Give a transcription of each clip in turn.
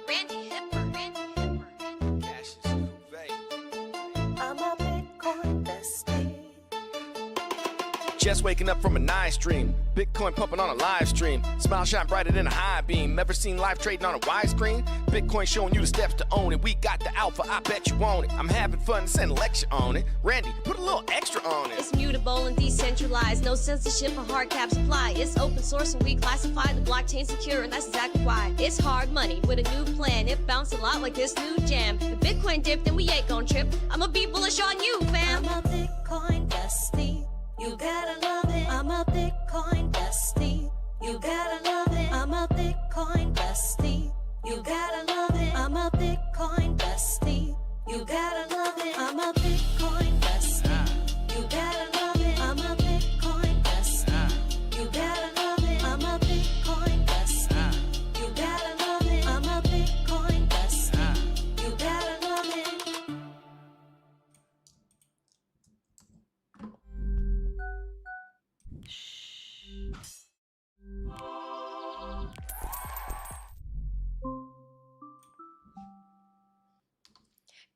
Randi Hipper. I'm a Bitcoin bestie. Just waking up from a nice dream. Bitcoin pumping on a live stream. Smile shine brighter than a high beam. Ever seen live trading on a widescreen? Bitcoin showing you the steps to own it. We got the alpha, I bet you want it. I'm having fun, send a lecture on it. Randy, put a little extra on it. It's mutable and decentralized, no censorship or hard cap supply. It's open source and we classify the blockchain secure, and that's exactly why. It's hard money with a new plan. It bounced a lot like this new jam. The Bitcoin dip, then we ain't gon' trip. I'ma be bullish on you, fam. I'm a Bitcoin bestie. You gotta love it. I'm a Bitcoin bestie. You gotta love it. I'm a Bitcoin bestie. You gotta love it. I'm a Bitcoin bestie. You gotta love it. I'm a Bitcoin bestie. You gotta love it. I'm a Bitcoin bestie. You gotta love it. I'm a Bitcoin bestie. You gotta love it. I'm a Bitcoin bestie. You gotta love it.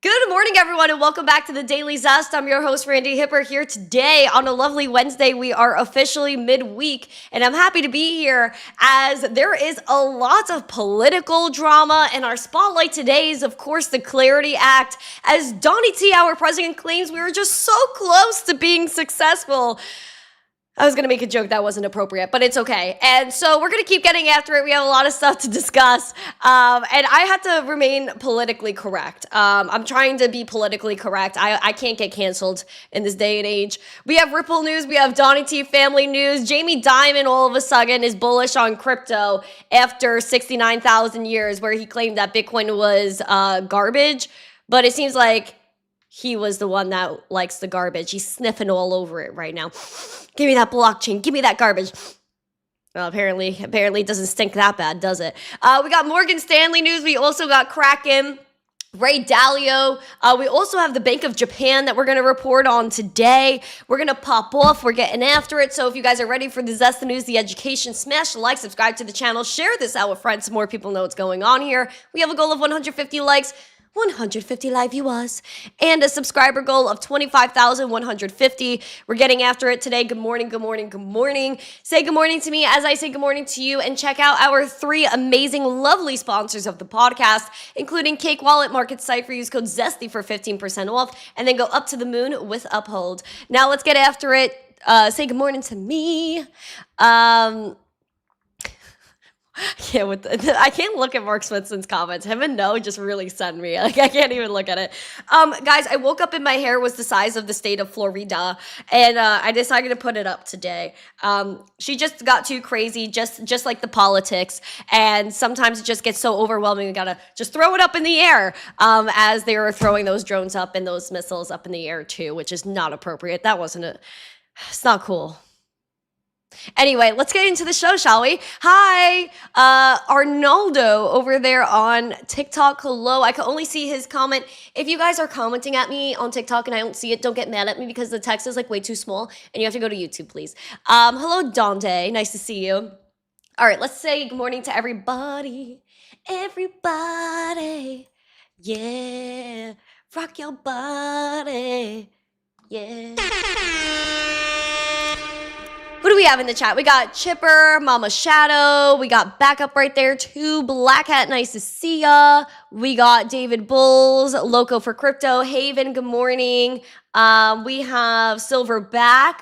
Good morning, everyone, and welcome back to the Daily Zest. I'm your host, Randi Hipper, here today on a lovely Wednesday. We are officially midweek, and I'm happy to be here as there is a lot of political drama, and our spotlight today is, of course, the Clarity Act, as Donnie T, our president, claims we were just so close to being successful. I was going to make a joke that wasn't appropriate, but it's okay. And so we're going to keep getting after it. We have a lot of stuff to discuss. And I have to remain politically correct. I'm trying to be politically correct. I can't get canceled in this day and age. We have Ripple news. We have Donnie T family news. Jamie Dimon all of a sudden is bullish on crypto after 69,000 years, where he claimed that Bitcoin was garbage. But it seems like he was the one that likes the garbage. He's sniffing all over it right now. Give me that blockchain. Give me that garbage. Well, apparently it doesn't stink that bad, does it? We got Morgan Stanley news. We also got Kraken, Ray Dalio. We also have the Bank of Japan that we're going to report on today. We're going to pop off. We're getting after it. So if you guys are ready for the Zest, the news, the education, smash the like, subscribe to the channel, share this out with friends so more people know what's going on here. We have a goal of 150 likes. 150 live viewers, and a subscriber goal of 25,150. We're getting after it today. Good morning, good morning, good morning. Say good morning to me as I say good morning to you, and check out our 3 amazing, lovely sponsors of the podcast, including Cake Wallet, Market Cipher. Use code ZESTY for 15% off, and then go up to the moon with Uphold. Now let's get after it. Say good morning to me. I can't look at Mark Smithson's comments. Him and No just really send me. Like, I can't even look at it. Guys, I woke up and my hair was the size of the state of Florida, and I decided to put it up today. She just got too crazy, just like the politics, and sometimes it just gets so overwhelming. We gotta just throw it up in the air, as they were throwing those drones up and those missiles up in the air too, which is not appropriate. That wasn't it. It's not cool. Anyway, let's get into the show, shall we? Hi, Arnaldo over there on TikTok. Hello. I can only see his comment. If you guys are commenting at me on TikTok and I don't see it, don't get mad at me because the text is like way too small and you have to go to YouTube, please. Hello, Dante. Nice to see you. All right, let's say good morning to everybody. Everybody. Yeah. Rock your body. Yeah. Who do we have in the chat? We got Chipper, Mama Shadow. We got Backup right there too. Black Hat, nice to see ya. We got David Bulls, Loco for Crypto. Haven, good morning. We have Silverback.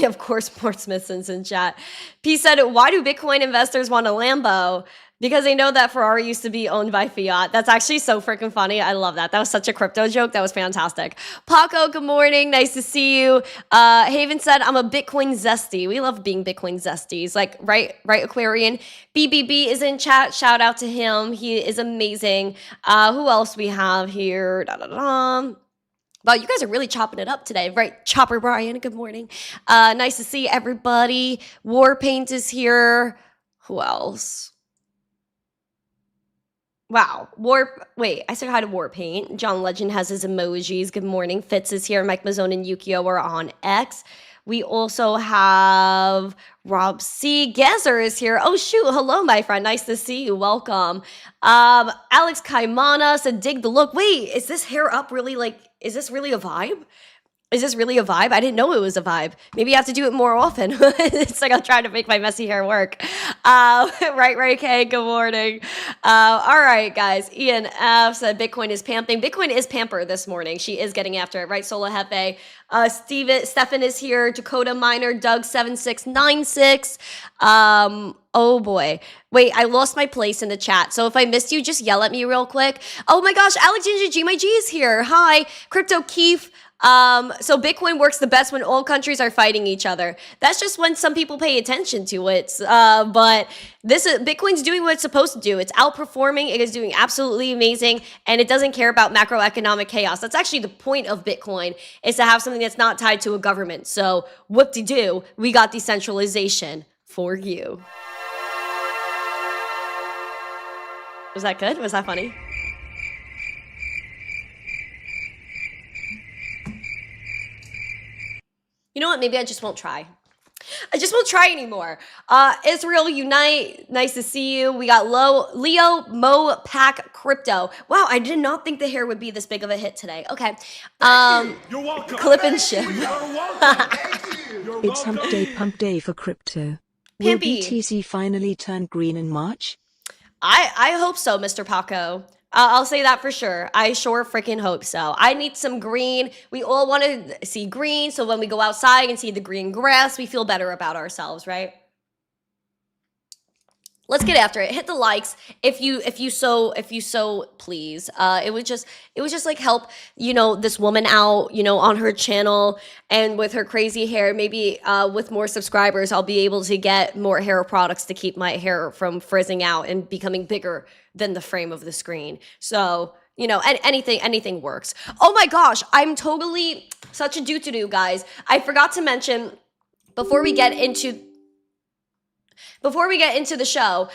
Of course, Mort Smithson's in chat. P said, why do Bitcoin investors want a Lambo? Because they know that Ferrari used to be owned by Fiat. That's actually so freaking funny. I love that. That was such a crypto joke. That was fantastic. Paco, good morning. Nice to see you. Haven said, I'm a Bitcoin zesty. We love being Bitcoin zesties. Like, right, Aquarian. BBB is in chat. Shout out to him. He is amazing. Who else we have here? Wow, you guys are really chopping it up today, right? Chopper Brian, good morning. Nice to see everybody. Warpaint is here. Who else? Wow. Wait, I said hi to Warpaint. John Legend has his emojis. Good morning. Fitz is here. Mike Mazzone and Yukio are on X. We also have Rob C. Gazer is here. Oh, shoot. Hello, my friend. Nice to see you. Welcome. Alex Kaimana said, dig the look. Wait, is this hair up really like, is this really a vibe? Is this really a vibe? I didn't know it was a vibe. Maybe I have to do it more often. It's like I'm trying to make my messy hair work. Right, Kay, good morning. All right, guys. Ian F. said Bitcoin is pamping. Bitcoin is pampered this morning. She is getting after it, right? Sola Hefe. Stefan is here. Dakota Miner. Doug7696. Oh boy. Wait, I lost my place in the chat. So if I missed you, just yell at me real quick. Oh my gosh, Alexandra G. My G is here. Hi. Crypto Keef. So Bitcoin works the best when all countries are fighting each other. That's just when some people pay attention to it. But Bitcoin's doing what it's supposed to do. It's outperforming. It is doing absolutely amazing, and it doesn't care about macroeconomic chaos. That's actually the point of Bitcoin, is to have something that's not tied to a government. So whoop-de-doo, we got decentralization for you. Was that good? Was that funny? You know what? Maybe I just won't try. I just won't try anymore. Israel Unite, nice to see you. We got Leo Mo Pack Crypto. Wow, I did not think the hair would be this big of a hit today. Okay. You're welcome. Clip and ship. You're welcome. It's hump day for crypto. Will Pimpy. BTC finally turn green in March? I hope so, Mr. Paco. I'll say that for sure. I sure freaking hope so. I need some green. We all want to see green, so when we go outside and see the green grass, we feel better about ourselves, right? Let's get after it. Hit the likes if you so please. It would just like help, this woman out, on her channel, and with her crazy hair, maybe with more subscribers, I'll be able to get more hair products to keep my hair from frizzing out and becoming bigger than the frame of the screen. So, anything works. Oh my gosh, I'm totally such a do-to-do, guys. I forgot to mention before we get into the show,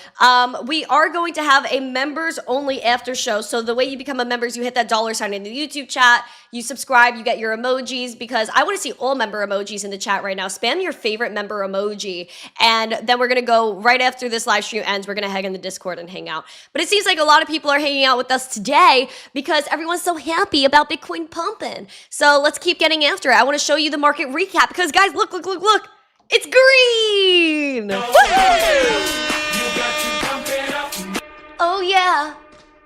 we are going to have a members only after show. So the way you become a member is you hit that $sign in the YouTube chat, you subscribe, you get your emojis, because I want to see all member emojis in the chat right now. Spam your favorite member emoji. And then we're going to go right after this live stream ends. We're going to head in the Discord and hang out. But it seems like a lot of people are hanging out with us today because everyone's so happy about Bitcoin pumping. So let's keep getting after it. I want to show you the market recap because guys, look. It's green! Oh yeah.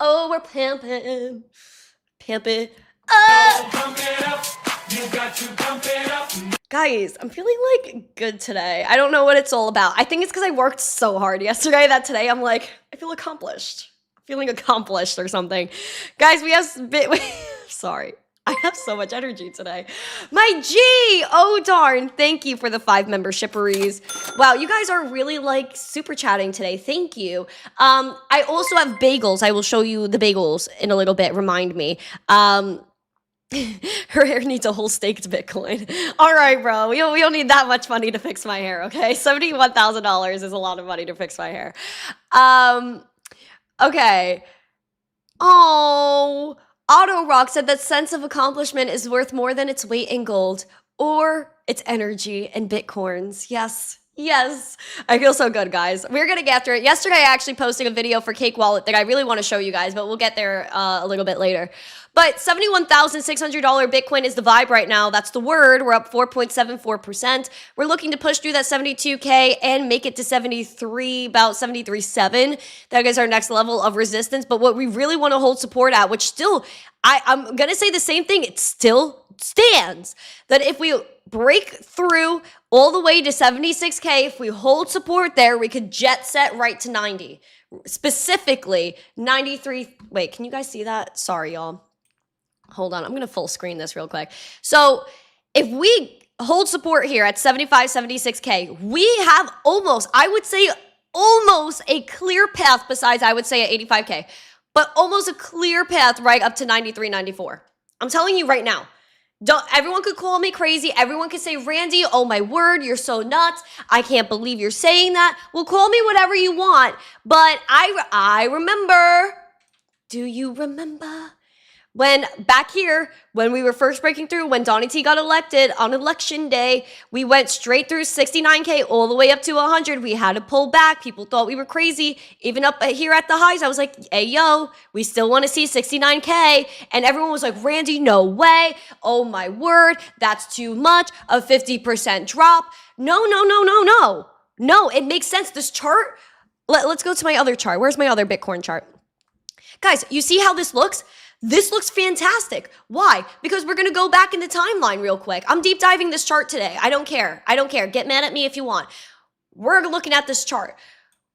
Oh, we're pimping. Pimp it. Guys, I'm feeling like good today. I don't know what it's all about. I think it's because I worked so hard yesterday that today I'm like, I feel accomplished. Feeling accomplished or something. Guys, we have sorry. I have so much energy today. My G! Oh, darn. Thank you for the 5 membershiperies. Wow, you guys are really, super chatting today. Thank you. I also have bagels. I will show you the bagels in a little bit. Remind me. Her hair needs a whole staked Bitcoin. All right, bro. We don't need that much money to fix my hair, okay? $71,000 is a lot of money to fix my hair. Okay. Oh... Auto Rock said that sense of accomplishment is worth more than its weight in gold or its energy in Bitcoins. Yes. I feel so good, guys. We're going to get after it. Yesterday, I actually posted a video for Cake Wallet that I really want to show you guys, but we'll get there a little bit later. But $71,600 Bitcoin is the vibe right now. That's the word. We're up 4.74%. We're looking to push through that 72K and make it to 73, about 73.7. That is our next level of resistance. But what we really want to hold support at, which still, I'm going to say the same thing. It still stands. That if we break through all the way to 76K, if we hold support there, we could jet set right to 90. Specifically, 93. Wait, can you guys see that? Sorry, y'all. Hold on, I'm gonna full screen this real quick. So if we hold support here at 75, 76K, we have almost, I would say almost a clear path, besides I would say at 85K, but almost a clear path right up to 93, 94. I'm telling you right now. Everyone could call me crazy. Everyone could say, Randi, oh my word, you're so nuts. I can't believe you're saying that. Well, call me whatever you want. But I remember. Do you remember When back here, when we were first breaking through, when Donnie T got elected on election day, we went straight through 69K all the way up to 100. We had to pull back. People thought we were crazy. Even up here at the highs, I was like, hey, yo, we still want to see 69K. And everyone was like, Randy, no way. Oh, my word. That's too much. A 50% drop. No. No, it makes sense. This chart, let's go to my other chart. Where's my other Bitcoin chart? Guys, you see how this looks? This looks fantastic. Why? Because we're going to go back in the timeline real quick. I'm deep diving this chart today. I don't care. Get mad at me if you want. We're looking at this chart.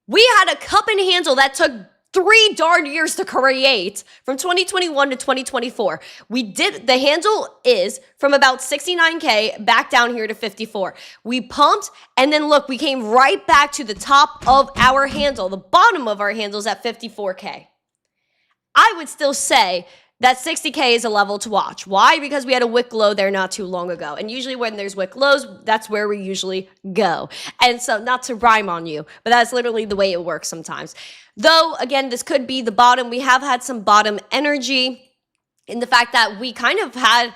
We had a cup and handle that took 3 darn years to create from 2021 to 2024. The handle is from about 69K back down here to 54. We pumped and then look, we came right back to the top of our handle. The bottom of our handle is at 54K. I would still say that 60K is a level to watch. Why? Because we had a wick low there not too long ago. And usually when there's wick lows, that's where we usually go. And so not to rhyme on you, but that's literally the way it works sometimes. Though, again, this could be the bottom. We have had some bottom energy in the fact that we kind of had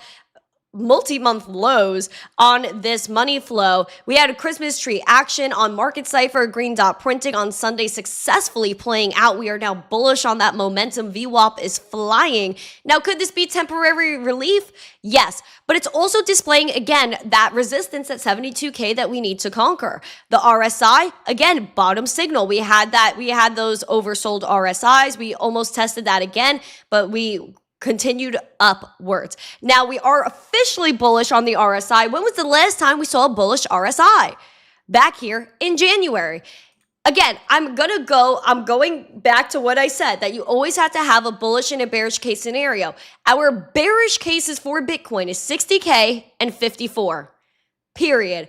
multi-month lows on this money flow. We had a Christmas tree action on market Cipher, green dot printing on Sunday successfully playing out. We are now bullish on that momentum. VWAP is flying. Now, could this be temporary relief? Yes, but it's also displaying, again, that resistance at 72K that we need to conquer. The RSI, again, bottom signal. We had those oversold RSIs. We almost tested that again, but we continued upwards. Now we are officially bullish on the RSI. When was the last time we saw a bullish RSI? Back here in January. Again, I'm going back to what I said, that you always have to have a bullish and a bearish case scenario. Our bearish cases for Bitcoin is 60K and 54, period.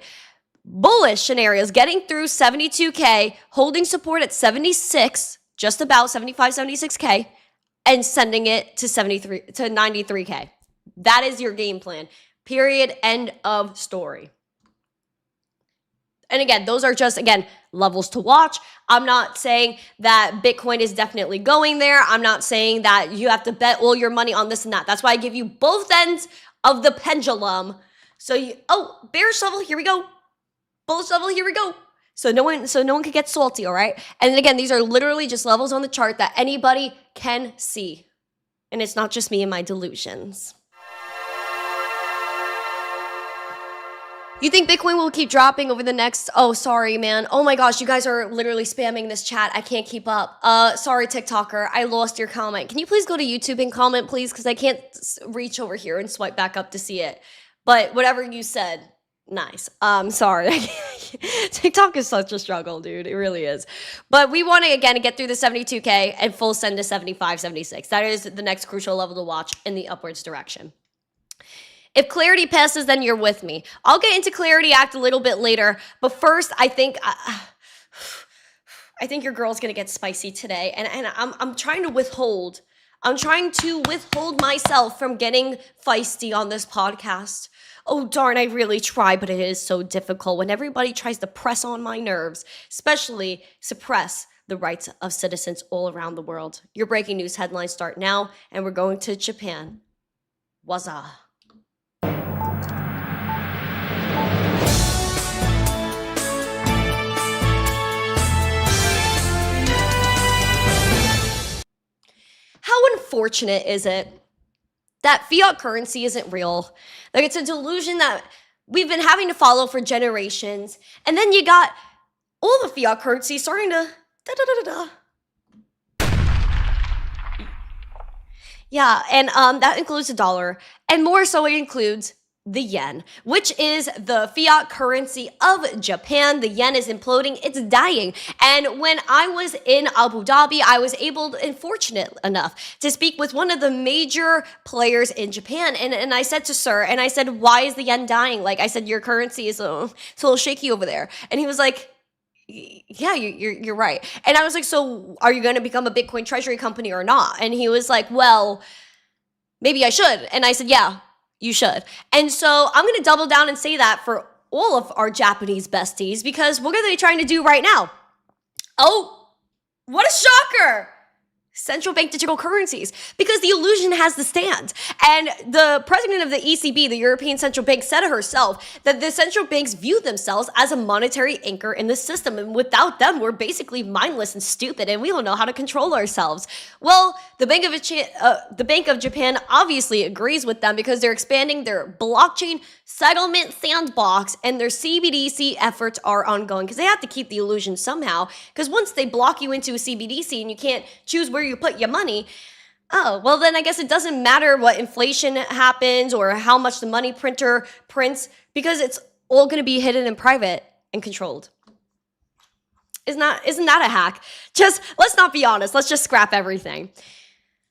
Bullish scenarios, getting through 72K, holding support at 76, just about 75, 76K, and sending it to 93K. That is your game plan. Period. End of story. And again, those are just, again, levels to watch. I'm not saying that Bitcoin is definitely going there. I'm not saying that you have to bet all your money on this and that. That's why I give you both ends of the pendulum. Bearish level, here we go. Bullish level, here we go. So no one could get salty, all right? And then again, these are literally just levels on the chart that anybody can see. And it's not just me and my delusions. You think Bitcoin will keep dropping over the next... Oh, sorry, man. Oh my gosh, you guys are literally spamming this chat. I can't keep up. Sorry, TikToker. I lost your comment. Can you please go to YouTube and comment, please? Because I can't reach over here and swipe back up to see it. But whatever you said... Nice. Sorry. TikTok is such a struggle, dude. It really is. But we want to, again, get through the 72K and full send to 75, 76. That is the next crucial level to watch in the upwards direction. If Clarity passes, then you're with me. I'll get into Clarity Act a little bit later. But first, I think your girl's going to get spicy today. And I'm trying to withhold. I'm trying to withhold myself from getting feisty on this podcast. Oh, darn, I really try, but it is so difficult when everybody tries to press on my nerves, especially suppress the rights of citizens all around the world. Your breaking news headlines start now, and we're going to Japan. Waza. How unfortunate is it that fiat currency isn't real? Like, it's a delusion that we've been having to follow for generations. And then you got all the fiat currency starting to Yeah, and that includes the dollar. And more so, it includes the yen, which is the fiat currency of Japan. The yen is imploding. It's dying. And when I was in Abu Dhabi, I was able and fortunate enough to speak with one of the major players in Japan. And I said to Sir, and I said, why is the yen dying? Like, I said, your currency is it's a little shaky over there. And he was like, yeah, you're right. And I was like, so are you going to become a Bitcoin treasury company or not? And he was like, well, maybe I should. And I said, yeah, you should. And so I'm going to double down and say that for all of our Japanese besties, because what are they trying to do right now? Oh, what a shocker. central bank digital currencies because the illusion has to stand. And the president of the ECB, the European Central Bank, said herself that the central banks view themselves as a monetary anchor in the system. And without them, we're basically mindless and stupid and we don't know how to control ourselves. Well, the Bank of Japan obviously agrees with them because they're expanding their blockchain settlement sandbox and their CBDC efforts are ongoing because they have to keep the illusion somehow. Because once they block you into a CBDC and you can't choose where you put your money, oh, well then I guess it doesn't matter what inflation happens or how much the money printer prints because it's all going to be hidden in private and controlled. Isn't that a hack? Just, let's not be honest. Let's just scrap everything.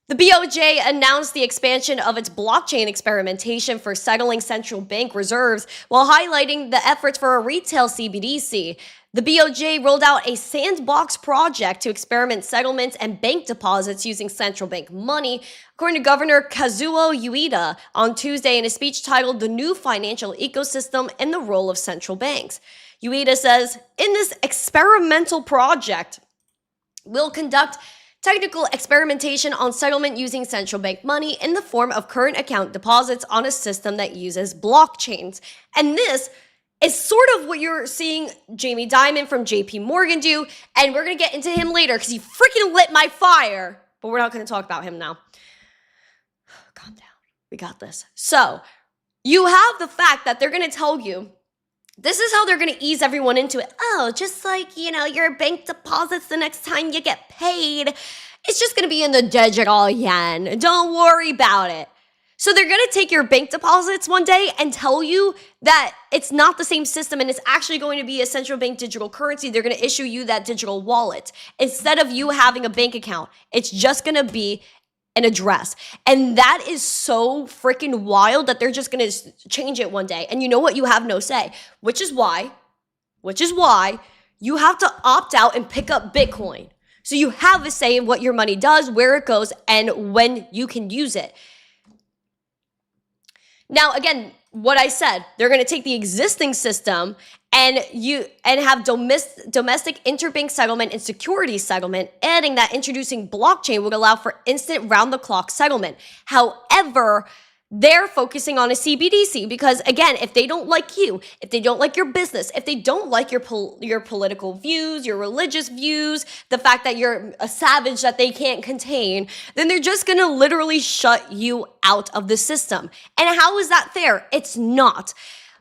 The BOJ announced the expansion of its blockchain experimentation for settling central bank reserves while highlighting the efforts for a retail CBDC. The BOJ rolled out a sandbox project to experiment settlements and bank deposits using central bank money, according to Governor Kazuo Ueda on Tuesday in a speech titled The New Financial Ecosystem and the Role of Central Banks. Ueda says, in this experimental project, we'll conduct technical experimentation on settlement using central bank money in the form of current account deposits on a system that uses blockchains. And this is sort of what you're seeing Jamie Dimon from JP Morgan do. And we're going to get into him later because he freaking lit my fire. But we're not going to talk about him now. Calm down. We got this. So you have the fact that they're going to tell you this is how they're going to ease everyone into it. Oh, just like, your bank deposits the next time you get paid, it's just going to be in the digital yen. Don't worry about it. So they're going to take your bank deposits one day and tell you that it's not the same system and it's actually going to be a central bank digital currency. They're going to issue you that digital wallet. Instead of you having a bank account, it's just going to be an address. And that is so freaking wild that they're just going to change it one day. And you know what? You have no say, which is why you have to opt out and pick up Bitcoin. So you have a say in what your money does, where it goes, and when you can use it. Now, again, what I said, they're going to take the existing system and have domestic interbank settlement and security settlement, adding that introducing blockchain would allow for instant round-the-clock settlement. However, they're focusing on a CBDC because, again, if they don't like you, if they don't like your business, if they don't like your political views, your religious views, the fact that you're a savage that they can't contain, then they're just going to literally shut you out of the system. And how is that fair? It's not.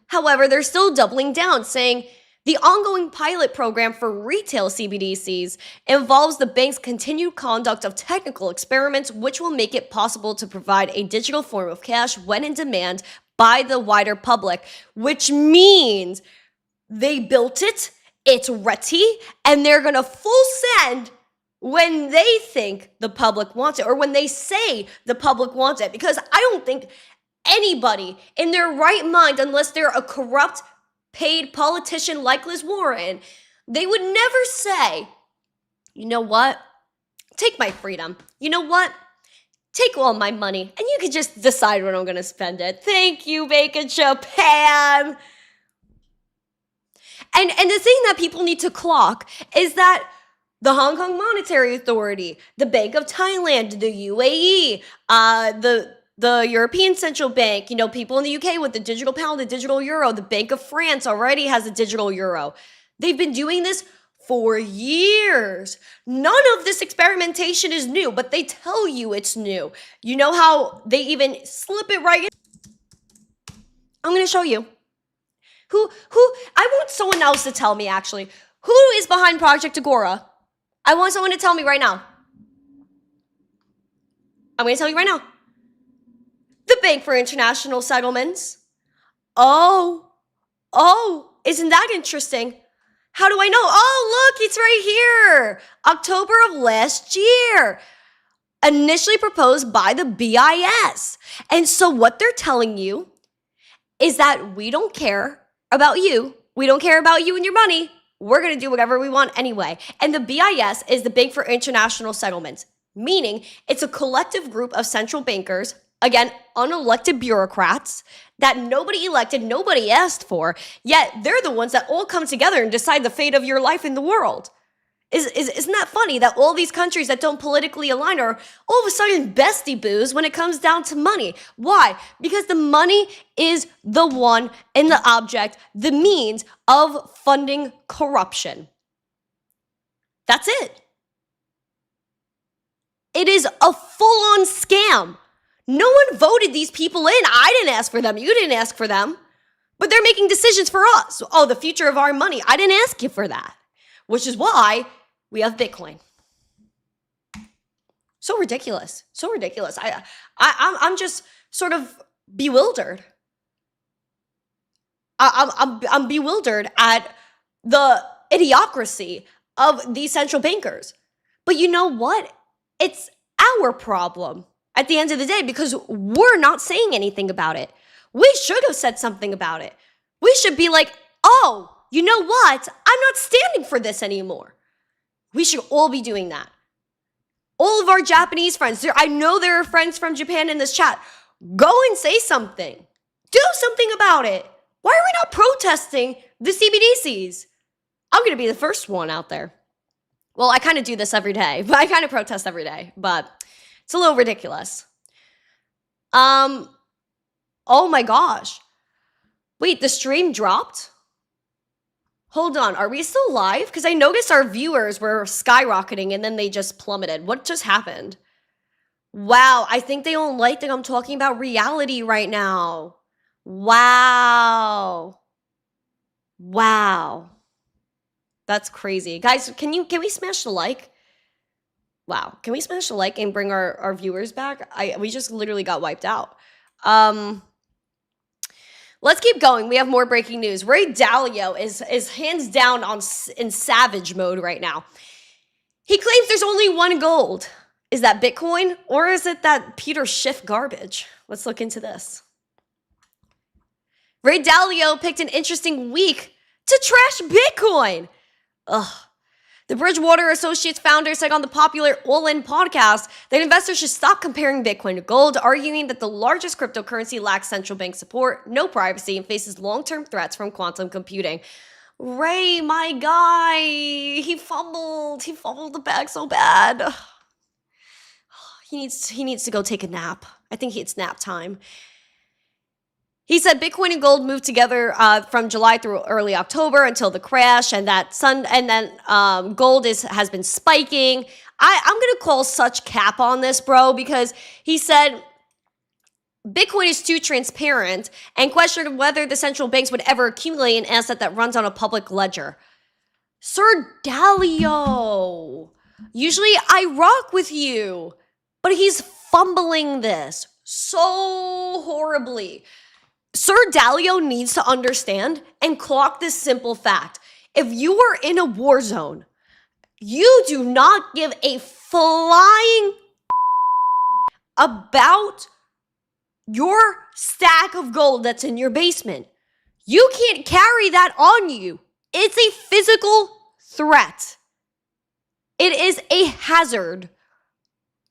However, they're still doubling down, saying the ongoing pilot program for retail CBDCs involves the bank's continued conduct of technical experiments, which will make it possible to provide a digital form of cash when in demand by the wider public, which means they built it, it's ready, and they're going to full send when they think the public wants it or when they say the public wants it. Because I don't think anybody in their right mind, unless they're a corrupt paid politician like Liz Warren, they would never say, you know what? Take my freedom. You know what? Take all my money and you can just decide when I'm going to spend it. Thank you, Bank of Japan. And the thing that people need to clock is that the Hong Kong Monetary Authority, the Bank of Thailand, the UAE, the European Central Bank, people in the UK with the digital pound, the digital euro, the Bank of France already has a digital euro. They've been doing this for years. None of this experimentation is new, but they tell you it's new. You know how they even slip it right in? I'm going to show you. I want someone else to tell me, actually. Who is behind Project Agora? I want someone to tell me right now. I'm going to tell you right now. The Bank for International Settlements. Oh, isn't that interesting? How do I know? Oh, look, it's right here. October of last year. Initially proposed by the BIS. And so what they're telling you is that we don't care about you. We don't care about you and your money. We're going to do whatever we want anyway. And the BIS is the Bank for International Settlements, meaning it's a collective group of central bankers, again, unelected bureaucrats that nobody elected, nobody asked for, yet they're the ones that all come together and decide the fate of your life in the world. Isn't that funny that all these countries that don't politically align are all of a sudden bestie boos when it comes down to money? Why? Because the money is the one and the object, the means of funding corruption. That's it. It is a full-on scam. No one voted these people in. I didn't ask for them. You didn't ask for them. But they're making decisions for us. Oh, the future of our money. I didn't ask you for that. Which is why we have Bitcoin. So ridiculous. So ridiculous. I'm just sort of bewildered. I'm bewildered at the idiocracy of these central bankers. But you know what? It's our problem at the end of the day because we're not saying anything about it. We should have said something about it. We should be like, oh, you know what? I'm not standing for this anymore. We should all be doing that. All of our Japanese friends, I know there are friends from Japan in this chat. Go and say something. Do something about it. Why are we not protesting the CBDCs? I'm going to be the first one out there. Well, I kind of do this every day, but I kind of protest every day, but it's a little ridiculous. Oh my gosh. Wait, the stream dropped? Hold on, are we still live? Because I noticed our viewers were skyrocketing and then they just plummeted. What just happened? Wow, I think they don't like that I'm talking about reality right now. Wow. Wow. That's crazy. Guys, can we smash the like? Wow. Can we smash the like and bring our viewers back? We just literally got wiped out. Let's keep going. We have more breaking news. Ray Dalio is hands down in savage mode right now. He claims there's only one gold. Is that Bitcoin or is it that Peter Schiff garbage? Let's look into this. Ray Dalio picked an interesting week to trash Bitcoin. Ugh. The Bridgewater Associates founder said on the popular All In podcast that investors should stop comparing Bitcoin to gold, arguing that the largest cryptocurrency lacks central bank support, no privacy, and faces long-term threats from quantum computing. Ray, my guy, he fumbled the bag so bad. He needs to go take a nap. I think it's nap time. He said Bitcoin and gold moved together from July through early October until the crash, and then gold has been spiking. I'm gonna call such cap on this, bro, because he said Bitcoin is too transparent and questioned whether the central banks would ever accumulate an asset that runs on a public ledger. Sir Dalio, usually I rock with you, but he's fumbling this so horribly. Sir Dalio needs to understand and clock this simple fact. If you are in a war zone, you do not give a flying about your stack of gold that's in your basement. You can't carry that on you. It's a physical threat. It is a hazard.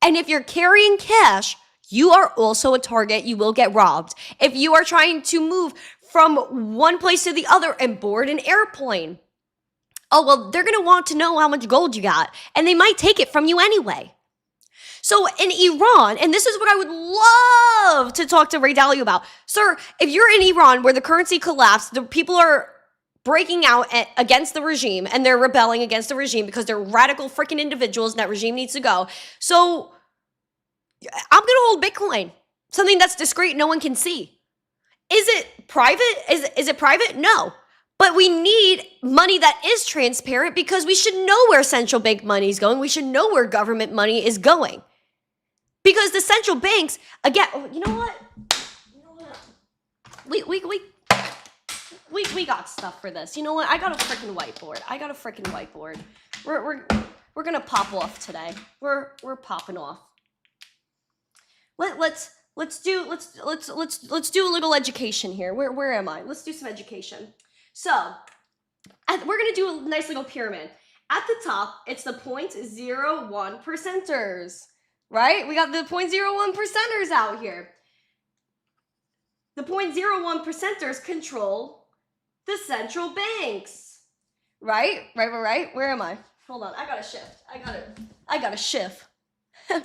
And if you're carrying cash, you are also a target. You will get robbed. If you are trying to move from one place to the other and board an airplane, oh, well, they're going to want to know how much gold you got, and they might take it from you anyway. So in Iran, and this is what I would love to talk to Ray Dalio about. Sir, if you're in Iran where the currency collapsed, the people are breaking out against the regime, and they're rebelling against the regime because they're radical freaking individuals and that regime needs to go. So I'm going to hold Bitcoin, something that's discreet, no one can see. Is it private? Is it private? No. But we need money that is transparent because we should know where central bank money is going. We should know where government money is going. Because the central banks, again, you know what? We got stuff for this. You know what? I got a freaking whiteboard. We're gonna pop off today. We're popping off. Let's do a little education here. Where am I? Let's do some education. So we're gonna do a nice little pyramid. At the top, it's the 0.01 percenters, right? We got the 0.01 percenters out here. The 0.01 percenters control the central banks, right? Right. Where am I? hold on. I gotta shift. I gotta shift.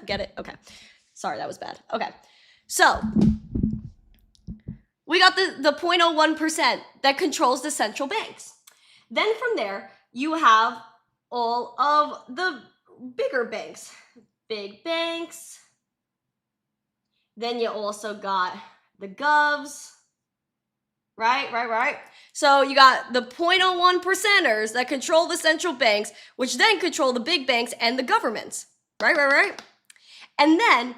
Get it? Okay. Sorry, that was bad. Okay. So, we got the 0.01% that controls the central banks. Then from there, you have all of the bigger banks. Big banks. Then you also got the govs. Right. So you got the 0.01 percenters that control the central banks, which then control the big banks and the governments. Right. And then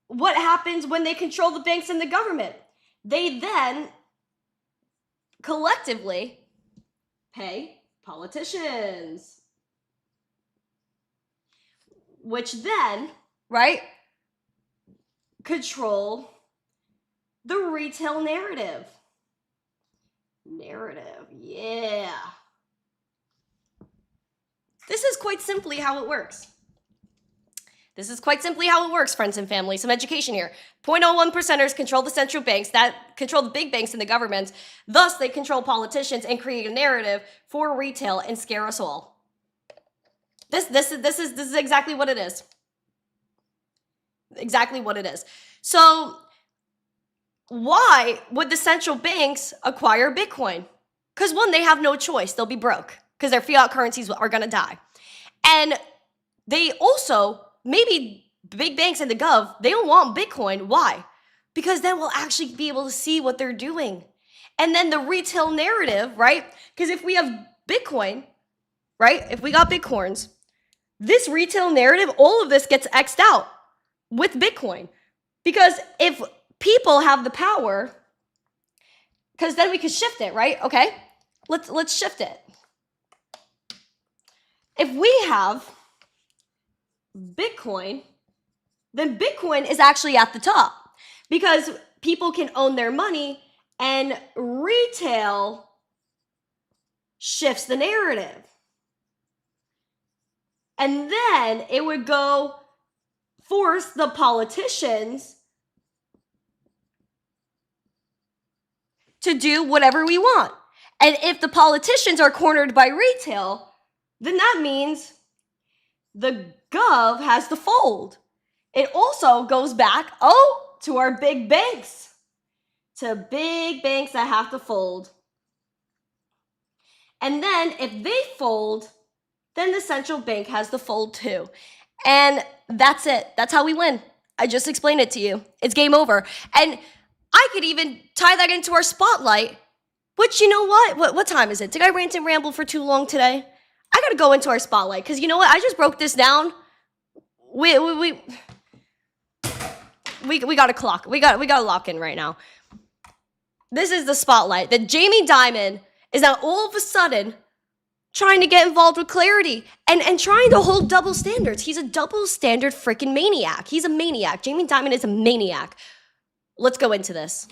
what happens when they control the banks and the government? They then collectively pay politicians, which then, right, control the retail narrative. Yeah. This is quite simply how it works. Friends and family. Some education here. 0.01 percenters control the central banks that control the big banks and the governments. Thus, they control politicians and create a narrative for retail and scare us all. This is exactly what it is. Exactly what it is. So, why would the central banks acquire Bitcoin? Because one, they have no choice. They'll be broke because their fiat currencies are going to die. And they also, maybe big banks and the gov, they don't want Bitcoin. Why? Because then we'll actually be able to see what they're doing. And then the retail narrative, right? Because if we have Bitcoin, right? If we got Bitcoins, this retail narrative, all of this gets X'd out with Bitcoin. Because if people have the power, because then we could shift it, right? Okay, let's shift it. If we have Bitcoin, then Bitcoin is actually at the top because people can own their money and retail shifts the narrative. And then it would go force the politicians to do whatever we want. And if the politicians are cornered by retail, then that means the gov has to fold. It also goes back, to our big banks. To big banks that have to fold. And then if they fold, then the central bank has to fold too. And that's it. That's how we win. I just explained it to you. It's game over. And I could even tie that into our spotlight, which, you know what time is it? Did I rant and ramble for too long today? I gotta go into our spotlight, because you know what? I just broke this down. We gotta clock. We gotta lock in right now. This is the spotlight. That Jamie Dimon is now all of a sudden trying to get involved with Clarity and trying to hold double standards. He's a double standard freaking maniac. He's a maniac. Jamie Dimon is a maniac. Let's go into this.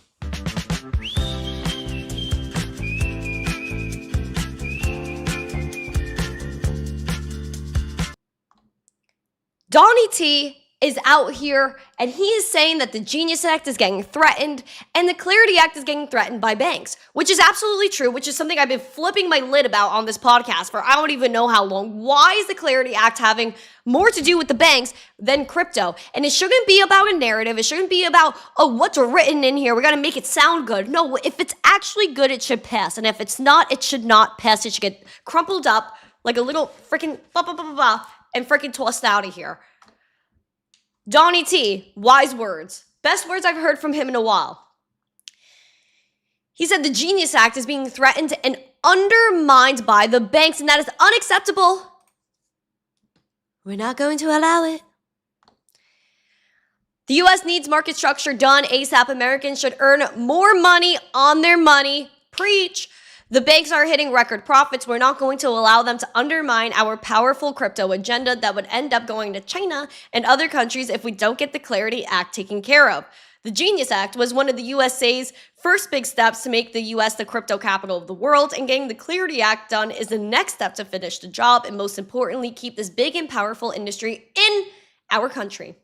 Donnie T is out here and he is saying that the Genius Act is getting threatened and the Clarity Act is getting threatened by banks, which is absolutely true, which is something I've been flipping my lid about on this podcast for I don't even know how long. Why is the Clarity Act having more to do with the banks than crypto? And it shouldn't be about a narrative. It shouldn't be about, what's written in here. We got to make it sound good. No, if it's actually good, it should pass. And if it's not, it should not pass. It should get crumpled up like a little freaking and freaking tossed out of here. Donnie T, wise words. Best words I've heard from him in a while. He said the Genius Act is being threatened and undermined by the banks, and that is unacceptable. We're not going to allow it. The U.S. needs market structure done ASAP. Americans should earn more money on their money. Preach. The banks are hitting record profits. We're not going to allow them to undermine our powerful crypto agenda that would end up going to China and other countries if we don't get the Clarity Act taken care of. The Genius Act was one of the USA's first big steps to make the US the crypto capital of the world, and getting the Clarity Act done is the next step to finish the job and, most importantly, keep this big and powerful industry in our country.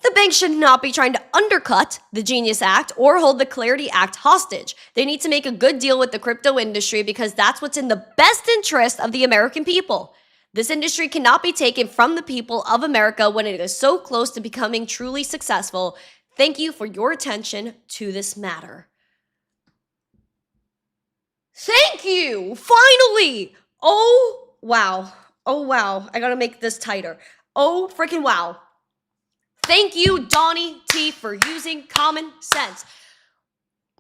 The banks should not be trying to undercut the Genius Act or hold the Clarity Act hostage. They need to make a good deal with the crypto industry because that's what's in the best interest of the American people. This industry cannot be taken from the people of America when it is so close to becoming truly successful. Thank you for your attention to this matter. Thank you! Finally! Oh, wow. Oh, wow. I gotta make this tighter. Oh, freaking wow. Thank you, Donnie T, for using common sense.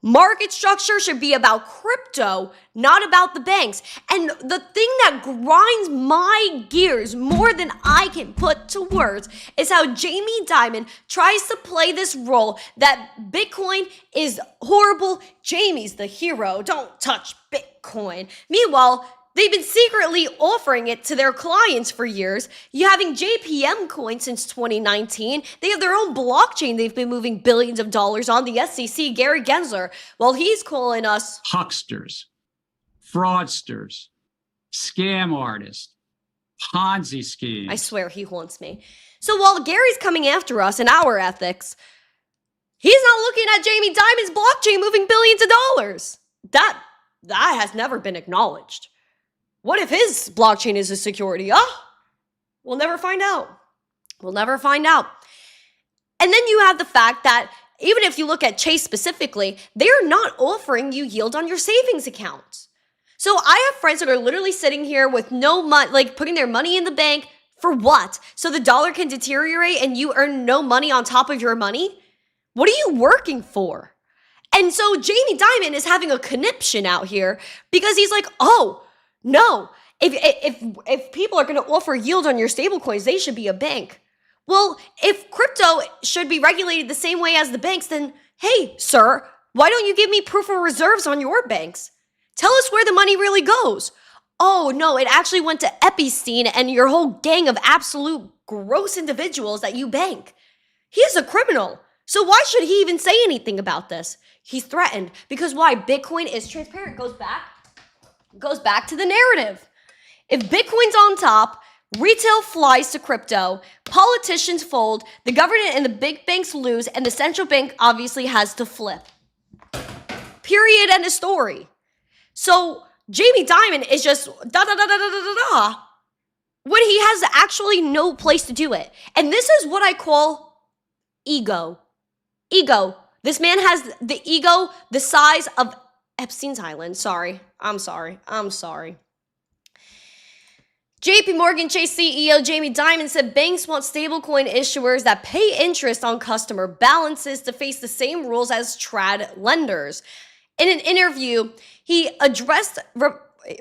Market structure should be about crypto, not about the banks. And the thing that grinds my gears more than I can put to words is how Jamie Dimon tries to play this role that Bitcoin is horrible. Jamie's the hero. Don't touch Bitcoin. Meanwhile, they've been secretly offering it to their clients for years. You having JPM coin since 2019. They have their own blockchain they've been moving billions of dollars on. The SEC, Gary Gensler, while he's calling us hucksters, fraudsters, scam artists, Ponzi schemes. I swear he haunts me. So while Gary's coming after us and our ethics, he's not looking at Jamie Dimon's blockchain moving billions of dollars. That has never been acknowledged. What if his blockchain is a security? We'll never find out. We'll never find out. And then you have the fact that even if you look at Chase specifically, they're not offering you yield on your savings accounts. So I have friends that are literally sitting here with no money, like putting their money in the bank for what? So the dollar can deteriorate and you earn no money on top of your money? What are you working for? And so Jamie Dimon is having a conniption out here because he's like, oh, no, if people are going to offer yield on your stablecoins, they should be a bank. Well, if crypto should be regulated the same way as the banks, then hey, sir, why don't you give me proof of reserves on your banks? Tell us where the money really goes. Oh, no, it actually went to Epstein and your whole gang of absolute gross individuals that you bank. He is a criminal. So why should he even say anything about this? He's threatened because why? Bitcoin is transparent. Goes back to the narrative. If Bitcoin's on top, retail flies to crypto, politicians fold, the government and the big banks lose, and the central bank obviously has to flip. Period. End of story. So Jamie Dimon is just da-da-da-da-da-da-da when he has actually no place to do it. And this is what I call ego. Ego. This man has the ego the size of Epstein's Island. I'm sorry. JP Morgan Chase CEO Jamie Dimon said banks want stablecoin issuers that pay interest on customer balances to face the same rules as trad lenders. In an interview, he addressed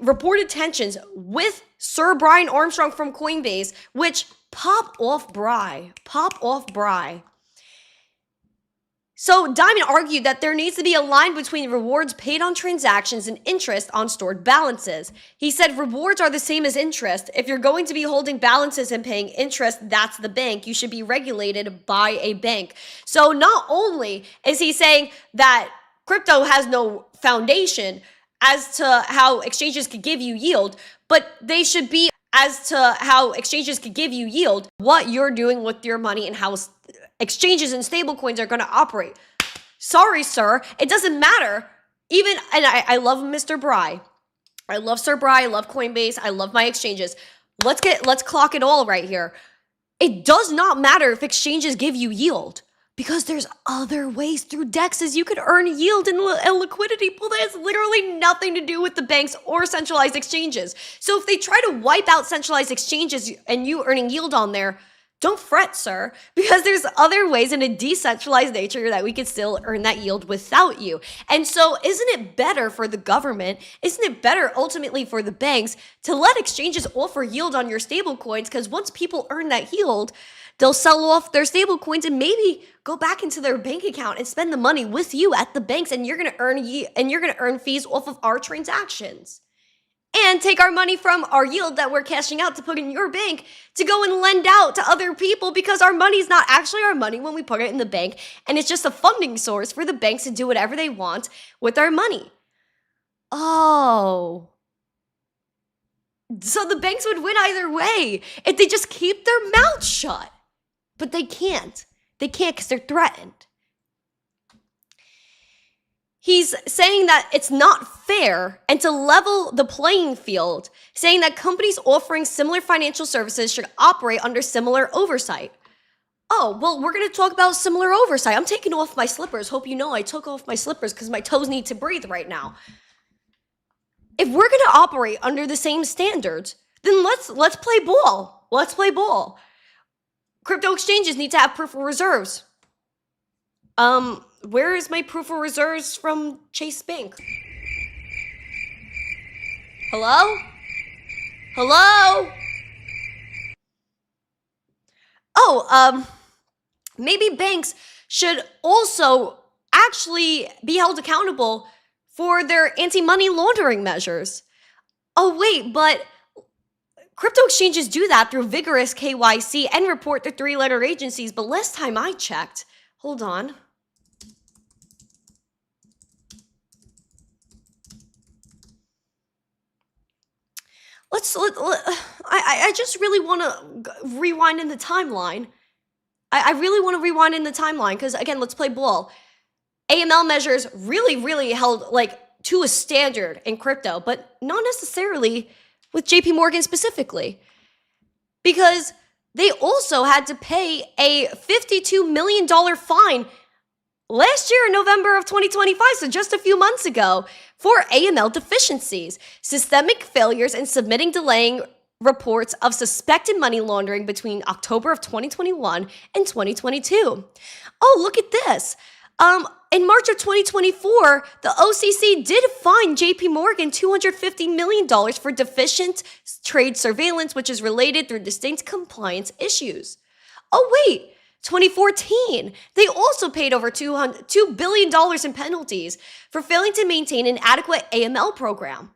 reported tensions with Sir Brian Armstrong from Coinbase, which pop off Bry. So Dimon argued that there needs to be a line between rewards paid on transactions and interest on stored balances. He said rewards are the same as interest. If you're going to be holding balances and paying interest, that's the bank. You should be regulated by a bank. So not only is he saying that crypto has no foundation as to how exchanges could give you yield, but they should be as to how exchanges could give you yield, what you're doing with your money and how exchanges and stablecoins are going to operate. Sorry, sir. It doesn't matter. I love Mr. Bry. I love Sir Bry. I love Coinbase. I love my exchanges. Let's clock it all right here. It does not matter if exchanges give you yield because there's other ways through DEXs you could earn yield and liquidity pool that has literally nothing to do with the banks or centralized exchanges. So if they try to wipe out centralized exchanges and you earning yield on there, don't fret, sir, because there's other ways in a decentralized nature that we could still earn that yield without you. And so isn't it better for the government, isn't it better ultimately for the banks to let exchanges offer yield on your stable coins? Because once people earn that yield, they'll sell off their stable coins and maybe go back into their bank account and spend the money with you at the banks, and you're going to earn fees off of our transactions. And take our money from our yield that we're cashing out to put in your bank to go and lend out to other people, because our money's not actually our money when we put it in the bank, and it's just a funding source for the banks to do whatever they want with our money. Oh. So the banks would win either way if they just keep their mouths shut. But they can't. They can't because they're threatened. He's saying that it's not fair and to level the playing field, saying that companies offering similar financial services should operate under similar oversight. Oh, well, we're going to talk about similar oversight. I'm taking off my slippers. Hope you know I took off my slippers because my toes need to breathe right now. If we're going to operate under the same standards, then let's play ball. Let's play ball. Crypto exchanges need to have proof of reserves. Where is my proof of reserves from Chase Bank? Hello? Hello? Oh, maybe banks should also actually be held accountable for their anti-money laundering measures. Oh, wait, but crypto exchanges do that through vigorous KYC and report to 3-letter agencies, but last time I checked, hold on. I just really want to rewind in the timeline. I really want to rewind in the timeline because, again, let's play ball. AML measures really held like to a standard in crypto, but not necessarily with JP Morgan specifically, because they also had to pay a $52 million fine last year in November of 2025, so just a few months ago, for AML deficiencies, systemic failures, and submitting delaying reports of suspected money laundering between October of 2021 and 2022. Oh, look at this. In March of 2024, the OCC did fine JP Morgan $250 million for deficient trade surveillance, which is related through distinct compliance issues. Oh, wait. 2014, they also paid over $2 billion in penalties for failing to maintain an adequate AML program.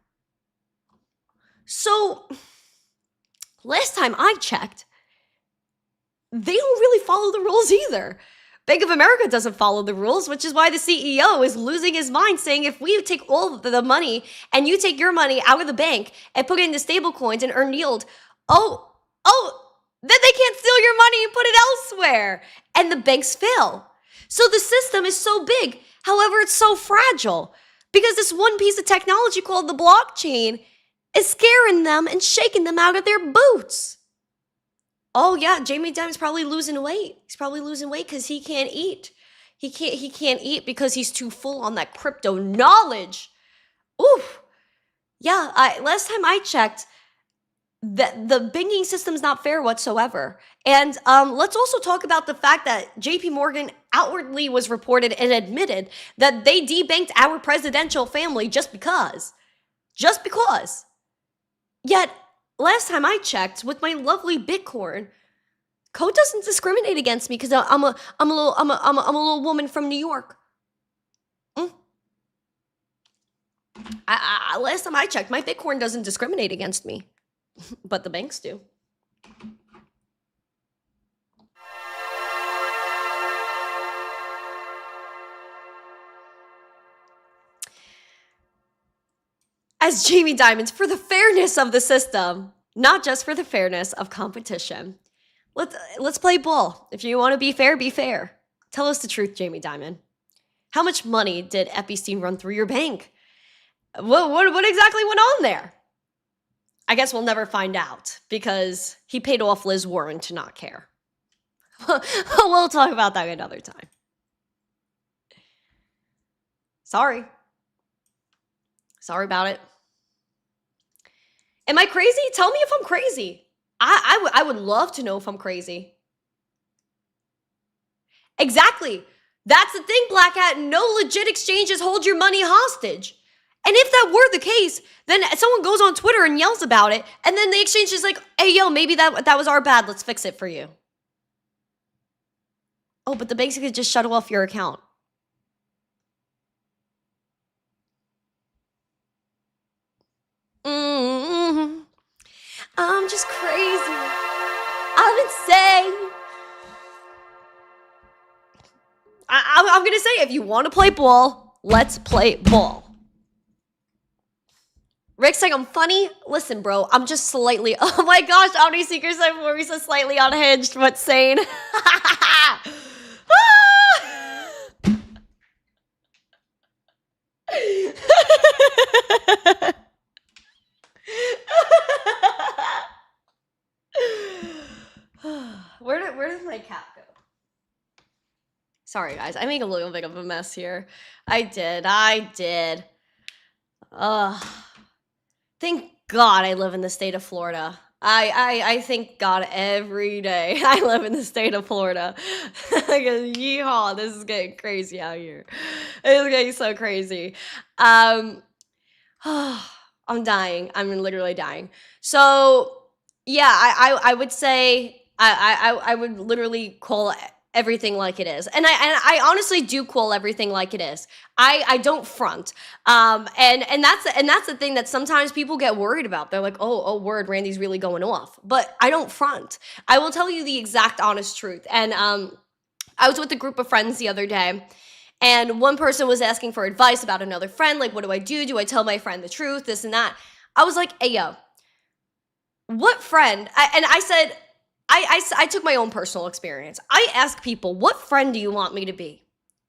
So, last time I checked, they don't really follow the rules either. Bank of America doesn't follow the rules, which is why the CEO is losing his mind, saying if we take all of the money and you take your money out of the bank and put it into stable coins and earn yield, then they can't steal your money and put it elsewhere. And the banks fail. So the system is so big. However, it's so fragile because this one piece of technology called the blockchain is scaring them and shaking them out of their boots. Oh yeah, Jamie Dimon's probably losing weight. He's probably losing weight because he can't eat. He can't eat because he's too full on that crypto knowledge. Oof. Yeah, last time I checked, the banking system's not fair whatsoever. And let's also talk about the fact that JP Morgan outwardly was reported and admitted that they debanked our presidential family just because. Just because. Yet, last time I checked with my lovely Bitcoin, code doesn't discriminate against me because I'm a little woman from New York. Last time I checked, my Bitcoin doesn't discriminate against me. But the banks do. As Jamie Dimon, for the fairness of the system, not just for the fairness of competition. Let's play ball. If you want to be fair, be fair. Tell us the truth, Jamie Dimon. How much money did Epstein run through your bank? What exactly went on there? I guess we'll never find out because he paid off Liz Warren to not care. We'll talk about that another time. Sorry about it. Am I crazy? Tell me if I'm crazy. I would love to know if I'm crazy. Exactly. That's the thing, Black Hat. No legit exchanges hold your money hostage. And if that were the case, then someone goes on Twitter and yells about it, and then the exchange is like, hey, yo, maybe that was our bad. Let's fix it for you. Oh, but the banks could just shut off your account. I'm just crazy. I'm insane. I'm going to say, if you want to play ball, let's play ball. Rick's like, I'm funny. Listen, bro, I'm just slightly, oh my gosh, Omni Seeker said before we said slightly unhinged, but sane. Sorry, guys. I make a little bit of a mess here. I did. Thank God I live in the state of Florida. I thank God every day I live in the state of Florida. Because yeehaw, this is getting crazy out here. It's getting so crazy. I'm dying. I'm literally dying. So yeah, I would say I would literally call everything like it is. And I honestly do call everything like it is. I don't front. And that's the thing that sometimes people get worried about. They're like, oh word, Randy's really going off. But I don't front. I will tell you the exact honest truth. And I was with a group of friends the other day, and one person was asking for advice about another friend. Like, what do I do? Do I tell my friend the truth? This and that. I was like, hey, yo, what friend? I said, I took my own personal experience. I ask people, what friend do you want me to be?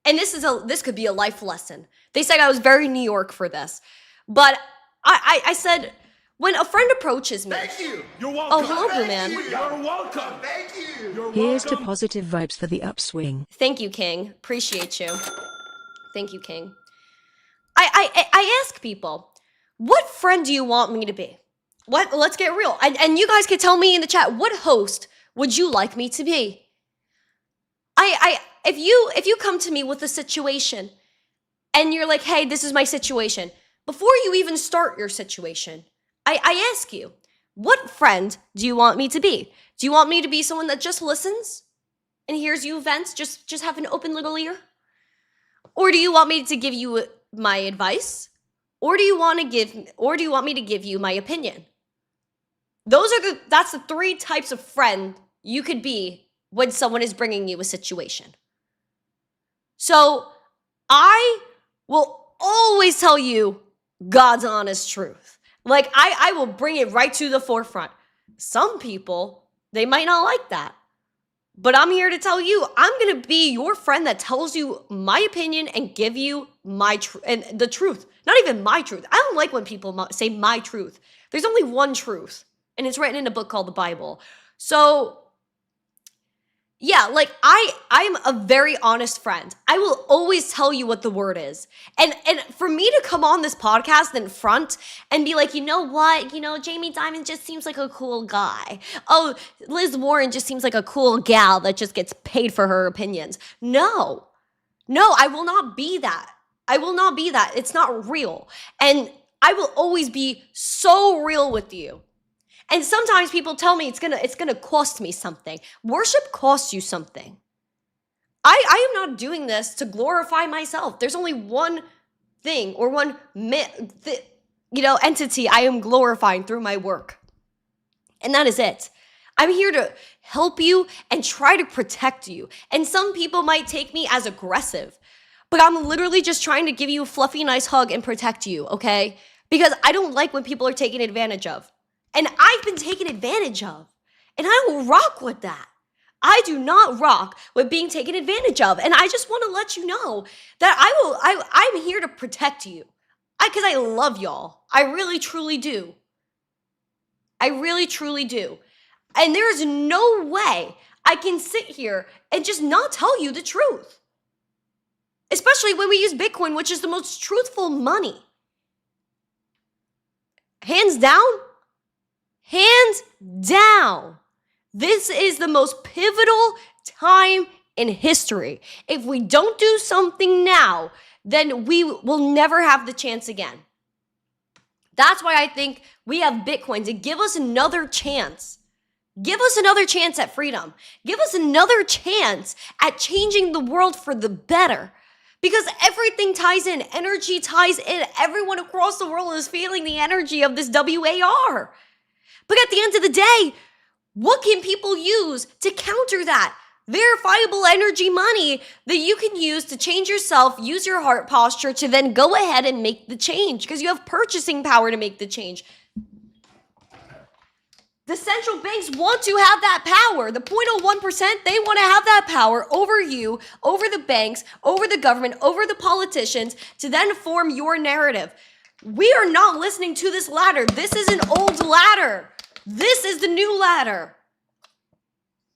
And this could be a life lesson. They said I was very New York for this. But I said, when a friend approaches me. Thank you. You're welcome. Oh, hello, Blue Man. You're welcome. Thank you. You're Here's to welcome. positive vibes for the upswing. Thank you, King. Appreciate you. Thank you, King. I ask people, what friend do you want me to be? Let's get real. And you guys can tell me in the chat, what host would you like me to be? If you come to me with a situation and you're like, hey, this is my situation, before you even start your situation, I ask you, what friend do you want me to be? Do you want me to be someone that just listens and hears you vent, just have an open little ear? Or do you want me to give you my advice? Or do you want me to give you my opinion? That's the three types of friend you could be when someone is bringing you a situation. So I will always tell you God's honest truth. Like, I will bring it right to the forefront. Some people, they might not like that. But I'm here to tell you, I'm going to be your friend that tells you my opinion and give you my and the truth. Not even my truth. I don't like when people say my truth. There's only one truth, and it's written in a book called the Bible. So yeah, like I'm a very honest friend. I will always tell you what the word is. And for me to come on this podcast in front and be like, you know what? You know, Jamie Dimon just seems like a cool guy. Oh, Liz Warren just seems like a cool gal that just gets paid for her opinions. No, I will not be that. I will not be that. It's not real. And I will always be so real with you. And sometimes people tell me it's gonna cost me something. Worship costs you something. I am not doing this to glorify myself. There's only one thing or one entity I am glorifying through my work. And that is it. I'm here to help you and try to protect you. And some people might take me as aggressive, but I'm literally just trying to give you a fluffy, nice hug and protect you, okay? Because I don't like when people are taken advantage of. And I've been taken advantage of. And I don't rock with that. I do not rock with being taken advantage of. And I just want to let you know that I'm here to protect you. Because I love y'all. I really, truly do. I really, truly do. And there is no way I can sit here and just not tell you the truth. Especially when we use Bitcoin, which is the most truthful money. Hands down. Hands down, this is the most pivotal time in history. If we don't do something now, then we will never have the chance again. That's why I think we have Bitcoin to give us another chance. Give us another chance at freedom. Give us another chance at changing the world for the better. Because everything ties in. Energy ties in. Everyone across the world is feeling the energy of this WAR. But at the end of the day, what can people use to counter that? Verifiable energy money that you can use to change yourself, use your heart posture to then go ahead and make the change because you have purchasing power to make the change. The central banks want to have that power. The 0.01%, they want to have that power over you, over the banks, over the government, over the politicians to then form your narrative. We are not listening to this ladder. This is an old ladder. This is the new ladder.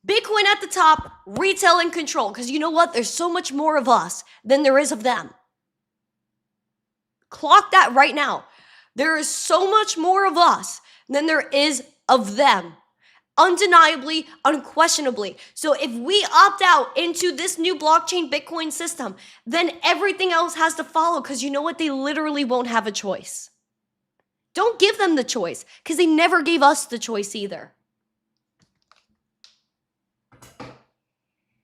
Bitcoin at the top, retail in control. Because you know what? There's so much more of us than there is of them. Clock that right now. There is so much more of us than there is of them. Undeniably, unquestionably. So if we opt out into this new blockchain Bitcoin system, then everything else has to follow, because you know what? They literally won't have a choice. Don't give them the choice, because they never gave us the choice either.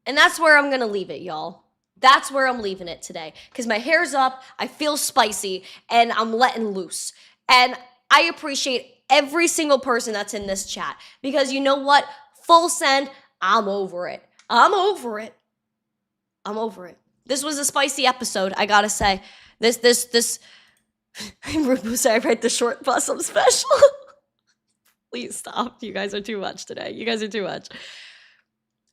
And that's where I'm going to leave it, y'all. That's where I'm leaving it today, because my hair's up, I feel spicy, and I'm letting loose. And I appreciate every single person that's in this chat, because you know what? Full send, I'm over it. I'm over it. I'm over it. This was a spicy episode, I gotta say. This, I write the short bus up special. Please stop. You guys are too much today. You guys are too much.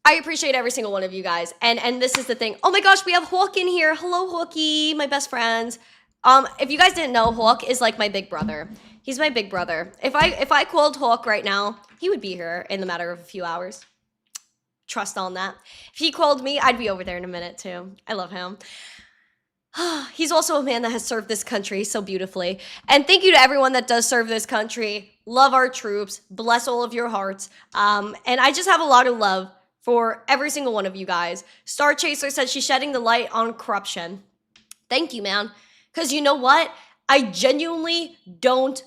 I appreciate every single one of you guys. And this is the thing. Oh my gosh, we have Hawk in here. Hello, Hawky, my best friend. If you guys didn't know, Hawk is like my big brother. He's my big brother. If I called Hawk right now, he would be here in the matter of a few hours. Trust on that. If he called me, I'd be over there in a minute too. I love him. He's also a man that has served this country so beautifully. And thank you to everyone that does serve this country. Love our troops. Bless all of your hearts. And I just have a lot of love for every single one of you guys. Star Chaser said she's shedding the light on corruption. Thank you, man. Because you know what? I genuinely don't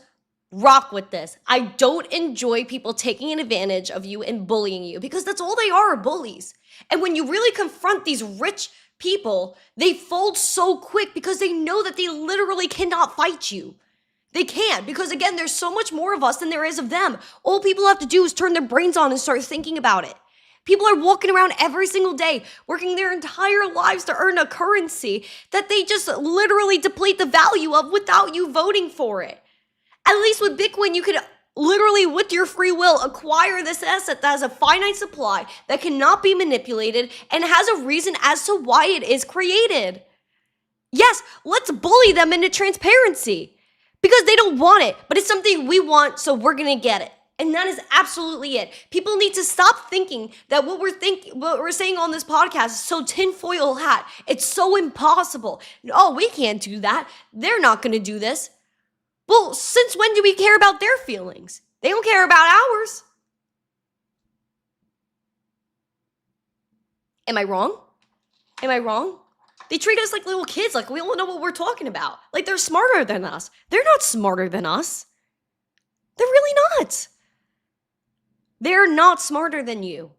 rock with this. I don't enjoy people taking advantage of you and bullying you, because that's all they are bullies. And when you really confront these rich people, they fold so quick because they know that they literally cannot fight you. They can't, because again, there's so much more of us than there is of them. All people have to do is turn their brains on and start thinking about it. People are walking around every single day, working their entire lives to earn a currency that they just literally deplete the value of without you voting for it. At least with Bitcoin, you could literally, with your free will, acquire this asset that has a finite supply, that cannot be manipulated, and has a reason as to why it is created. Yes, let's bully them into transparency, because they don't want it, but it's something we want, so we're gonna get it. And that is absolutely it. People need to stop thinking that what we're saying on this podcast is so tinfoil hat. It's so impossible. No, we can't do that. They're not gonna do this. Well, since when do we care about their feelings? They don't care about ours. Am I wrong? Am I wrong? They treat us like little kids, like we don't know what we're talking about. Like they're smarter than us. They're not smarter than us. They're really not. They're not smarter than you.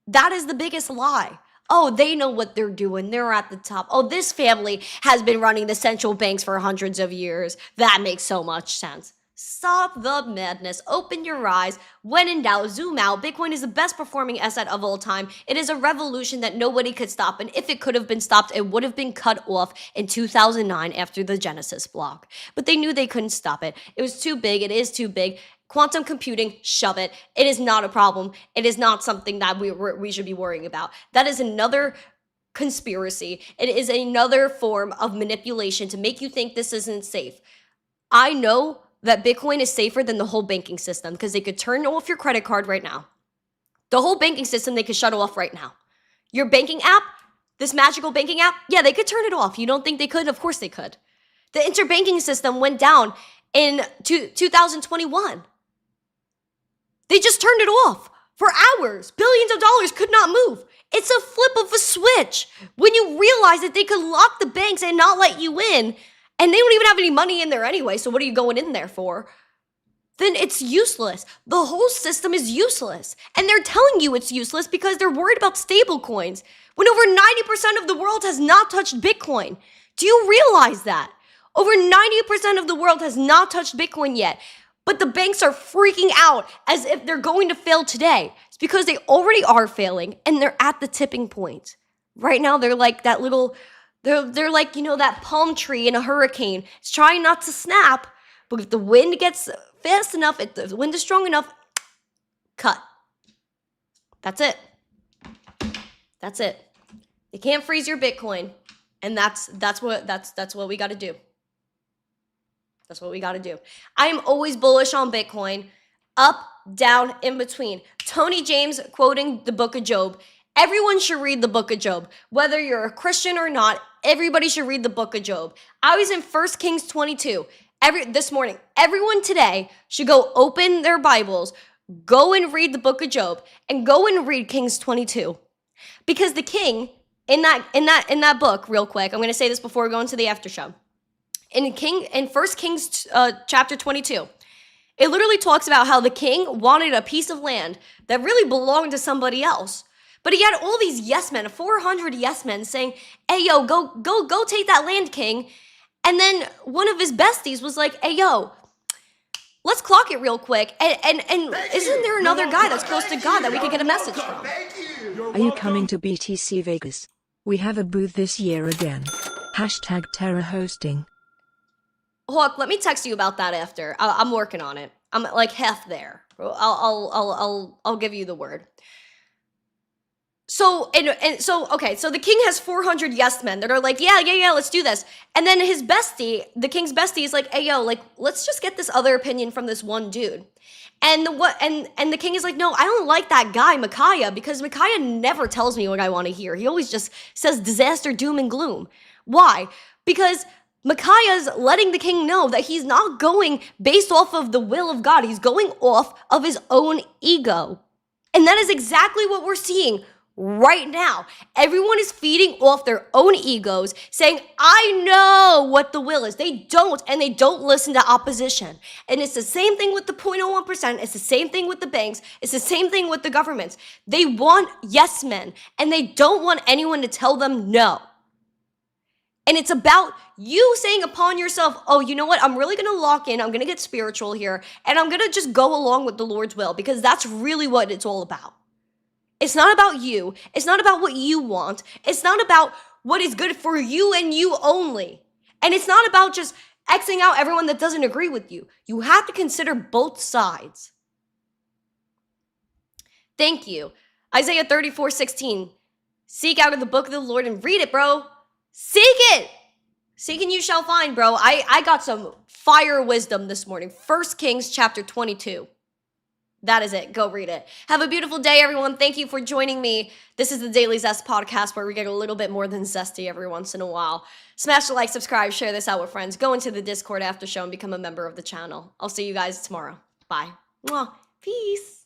That is the biggest lie. Oh, they know what they're doing. They're at the top. Oh, this family has been running the central banks for hundreds of years. That makes so much sense. Stop the madness. Open your eyes. When in doubt, zoom out. Bitcoin is the best performing asset of all time. It is a revolution that nobody could stop. And if it could have been stopped, it would have been cut off in 2009 after the Genesis block. But they knew they couldn't stop it. It was too big. It is too big. Quantum computing, shove it. It is not a problem. It is not something that we should be worrying about. That is another conspiracy. It is another form of manipulation to make you think this isn't safe. I know that Bitcoin is safer than the whole banking system, because they could turn off your credit card right now. The whole banking system, they could shut off right now. Your banking app, this magical banking app, yeah, they could turn it off. You don't think they could? Of course they could. The interbanking system went down in 2021. They just turned it off for hours. Billions of dollars could not move. It's a flip of a switch. When you realize that they could lock the banks and not let you in, and they don't even have any money in there anyway, so what are you going in there for? Then it's useless. The whole system is useless. And they're telling you it's useless because they're worried about stable coins, when over 90% of the world has not touched Bitcoin. Do you realize that? Over 90% of the world has not touched Bitcoin yet. But the banks are freaking out as if they're going to fail today. It's because they already are failing and they're at the tipping point. Right now, they're like that little, they're like, you know, that palm tree in a hurricane. It's trying not to snap, but if the wind gets fast enough, if the wind is strong enough, cut. That's it. That's it. They can't freeze your Bitcoin. And that's what we got to do. That's what we got to do. I am always bullish on Bitcoin. Up, down in between. Tony James quoting the book of Job. Everyone should read the book of Job. Whether you're a Christian or not, everybody should read the book of Job. I was in 1 Kings 22 this morning. Everyone today should go open their Bibles, go and read the book of Job, and go and read Kings 22. Because the king in that book, real quick, I'm going to say this before we go into the after show. In 1 Kings chapter 22, it literally talks about how the king wanted a piece of land that really belonged to somebody else. But he had all these yes men, 400 yes men saying, hey, yo, go take that land, king. And then one of his besties was like, hey, yo, let's clock it real quick. And isn't there another guy that's close to God that we could get a message from? Are you coming to BTC Vegas? We have a booth this year again. Hashtag Terra hosting. Hawk, let me text you about that after. I'm working on it. I'm like half there. I'll give you the word. So so the king has 400 yes men that are like, yeah, let's do this. And then his bestie, the king's bestie, is like, hey, yo, like, let's just get this other opinion from this one dude. And the king is like, no, I don't like that guy, Micaiah, because Micaiah never tells me what I want to hear. He always just says disaster, doom, and gloom. Why? Because Micaiah's letting the king know that he's not going based off of the will of God. He's going off of his own ego. And that is exactly what we're seeing right now. Everyone is feeding off their own egos, saying, I know what the will is. They don't, and they don't listen to opposition. And it's the same thing with the 0.01%. It's the same thing with the banks. It's the same thing with the governments. They want yes men, and they don't want anyone to tell them no. And it's about you saying upon yourself, oh, you know what? I'm really going to lock in. I'm going to get spiritual here, and I'm going to just go along with the Lord's will, because that's really what it's all about. It's not about you. It's not about what you want. It's not about what is good for you and you only. And it's not about just Xing out everyone that doesn't agree with you. You have to consider both sides. Thank you. Isaiah 34:16. Seek out of the book of the Lord and read it, bro. Seek it. Seek and you shall find, bro. I got some fire wisdom this morning. 1 Kings chapter 22. That is it. Go read it. Have a beautiful day, everyone. Thank you for joining me. This is the Daily Zest podcast, where we get a little bit more than zesty every once in a while. Smash the like, subscribe, share this out with friends. Go into the Discord after show and become a member of the channel. I'll see you guys tomorrow. Bye. Mwah. Peace.